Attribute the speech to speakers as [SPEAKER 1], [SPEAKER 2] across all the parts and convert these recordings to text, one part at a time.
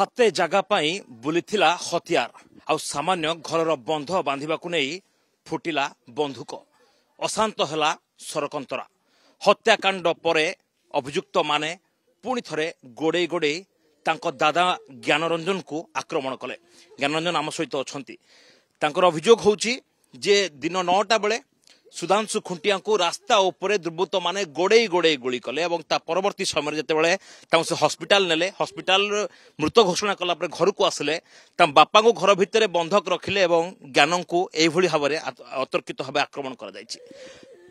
[SPEAKER 1] हाते जगह बुलीथिला हथियार आउ सामान्य घर बंध बांधिबाकु नहीं फुटिला बंधुक अशांत हला सरकंतरा हत्याकांड परे अभियुक्त माने पुणी थरे गोड़े गोड़े तांको दादा ज्ञानरंजन को आक्रमण कले। ज्ञानरंजन आम सहित अच्छी अभियोग होची जे दिन 9टा बेले सुधांशु खुंटिया को रास्ता उपरे दुर्बृत्त माने गोड़े गोड़े गुली कले और परवर्ती समय जितेबाला से हस्पिटाल नेले हस्पिटाल मृत घोषणा कला घर को आसिले बापा को घर भितर बंधक रखिले और ज्ञान को यही भाव में अतर्कित भाव आक्रमण कर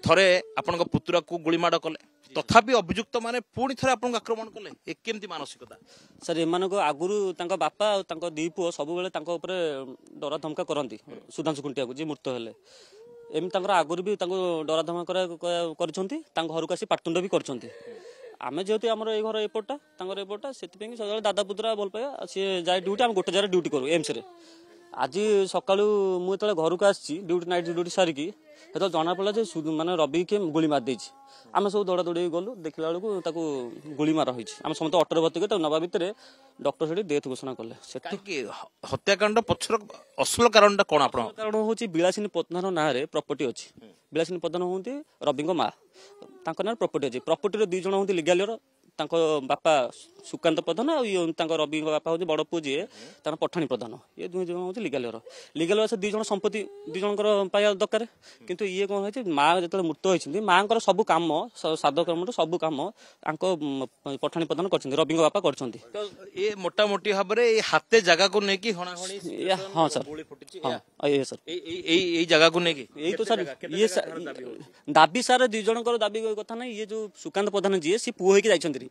[SPEAKER 1] थरे आपण पुतुरा को गुलीमाड़ कले तथापि अभियुक्त माने पुणी थे आपन आक्रमण कले ए केमती मानसिकता
[SPEAKER 2] सर एमान आगुरी बापा और दी पुओ सब डरा धमका करती सुधांशु खुंटिया को जी मृत हेले एमती आगुरी भी डरा धमका कर घर को आसी पाटुंड भी कर आम जेहतु आम घर एपटा एपटा से दादा पुतरा भल पाए सी जाए ड्यूटी आम गोटे जगह ड्यूटी करूँ एम्स रे आज सका मुझे घर को आसी ड्यूटी नाइट ड्यूटी सारिकी तो जना पड़ा माने रवि के गुली मार देछि आम सब दौड़ा दौड़ी गलु देखला बेलू गुली मार होई आम समस्त अटोरे भर्ती कर नवा भितर डॉक्टर से डेथ घोषणा कले।
[SPEAKER 1] हत्याकांड पछर असल कारण कौन आप
[SPEAKER 2] कारण हूँ विलासिनी प्रधान ना प्रॉपर्टी अच्छी विलासिनी प्रधान हूँ रवि माँ ना प्रॉपर्टी अच्छी प्रॉपर्टी दी जन हूँ लिगालियर बापा सुकांत प्रधान और रवि बापा हूँ बड़ पुओ जी पठाणी प्रधान ये दुई जन हूँ लिगाल से दी जन संपत्ति दी जनकर पाया दरकार किंतु ये कौन है माँ जो मृत होती माँ सब कम साध कर्म सब कम पठाणी प्रधान कर रवि बापा कर
[SPEAKER 1] मोटामोटी भाव में हाते जगह को लेकिन
[SPEAKER 2] हाँ सर हाँ ये सर
[SPEAKER 1] जगह को लेकिन
[SPEAKER 2] यही तो सर ये दाबी सार दी जनकर दाबी कथा ना ये जो सुकांत प्रधान जी सी पुओ होती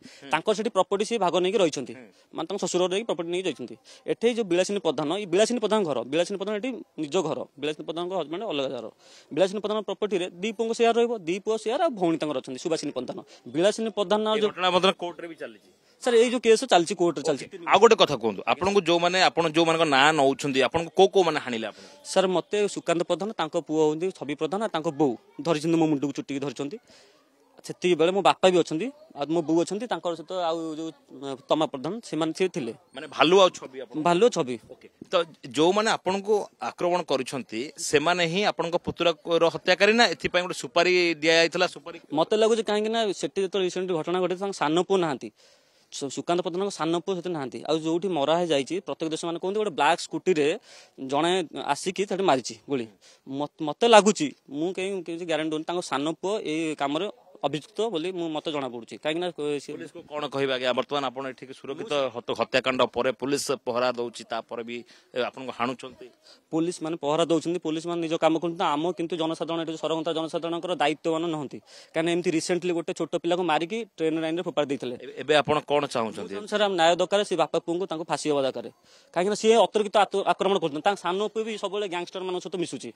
[SPEAKER 2] प्रॉपर्टी सी भाग नहीं रही माने ससुर प्रॉपर्टी नहीं जाती एठे जो विलासिनी प्रधान घर विलासिनी प्रधान ये निज घर विलासिनी प्रधान हजबैंड अलग घर विलासिनी प्रधान प्रॉपर्टी दी पुओ शेयर रही दी पुओ शेयर भौणी अच्छा सुभाषिनी प्रधान विलासिनी प्रधान
[SPEAKER 1] कोर्ट भी चली
[SPEAKER 2] सर ये जो केस चलती कोर्ट चलती
[SPEAKER 1] आ गोटे कथा कहतु आपको जो मैंने जो मान ना नौ को मैंने हाणिले
[SPEAKER 2] सर मत सुकांत प्रधान पुओ हूँ छवि प्रधान बो धरी मो मुंड को चुटिकी धरी से बेले मो बापा भी अच्छा मो बो अच्छा सहित जो तमा प्रधान से माने
[SPEAKER 1] भालू छवि
[SPEAKER 2] भालू छवि
[SPEAKER 1] तो जो मैंने आपन को आक्रमण कर ही आपण पुतुरा हत्याकारी ना एथि सुपारी दिया सुपारी
[SPEAKER 2] मत लगुच कहीं जो रिसेंट घटना घटे सान पुओ ना सुकांत प्रधान सान पुओ से ना जो मरा जाइए प्रत्येक देश मैंने कहते गोटे ब्लाक स्कूटी रे जड़े आसिकी मारी गोली मत लगुच मुझे कहीं ग्यारंटी दूनी सान पुओ ये कम अभियुक्त बोली मत जना पड़ुछि कहीं
[SPEAKER 1] पुलिस को कौन कहबा कि वर्तमान आपण एठी सुरक्षित हत्याकांड परे पुलिस पहरा दउछि तापर भी आपन को हाणुचंती
[SPEAKER 2] पुलिस माने पहरा दउछन्ती पुलिस माने निज काम करते आम किंतु जनसाधारण एठी सरगंता जनसाधारणकर दायित्ववान नहंती कारण एमती रिसेंटली गोटे छोट पिला को मारिकी ट्रेन लाइन रे फोपाड़ देथिले
[SPEAKER 1] एबे आपण कोन चाहुचंती
[SPEAKER 2] सर हम न्याय दरकार से बापा पुंगु तांको फांसी होबा दरकार कहीं सी अतर्कित आक्रमण करछन ता सान पे भी सब गैंगस्टर मान सहित मिसुछि।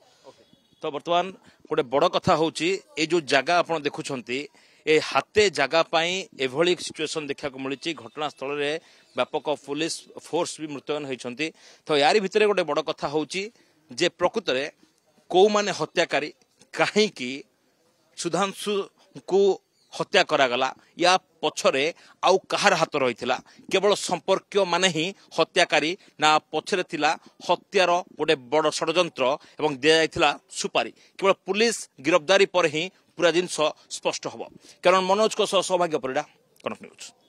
[SPEAKER 1] तो बर्तमान गोटे बड़ कथा होची ए जो जगह आप देखुंटे ए हाते जगह एभली सिचुएशन देखा मिली घटनास्थल में व्यापक पुलिस फोर्स भी मुतयन होती। तो यारी भितर गोटे बड़ कथा होची जे प्रकृत में कौ माने हत्याकारी कहीं सुधांशु को हत्या करागला या पछरे आउ कहार हाथ रही केवल संपर्क माने ही हत्याकारी ना पछरे थिला हत्यार गोटे बड़ षड्यंत्र एवं दिया जाइथिला सुपारी केवल पुलिस गिरफ्तारी पर ही पूरा जिनस स्पष्ट हम कारण मनोज को सौभाग्य परिडा कनक न्यूज।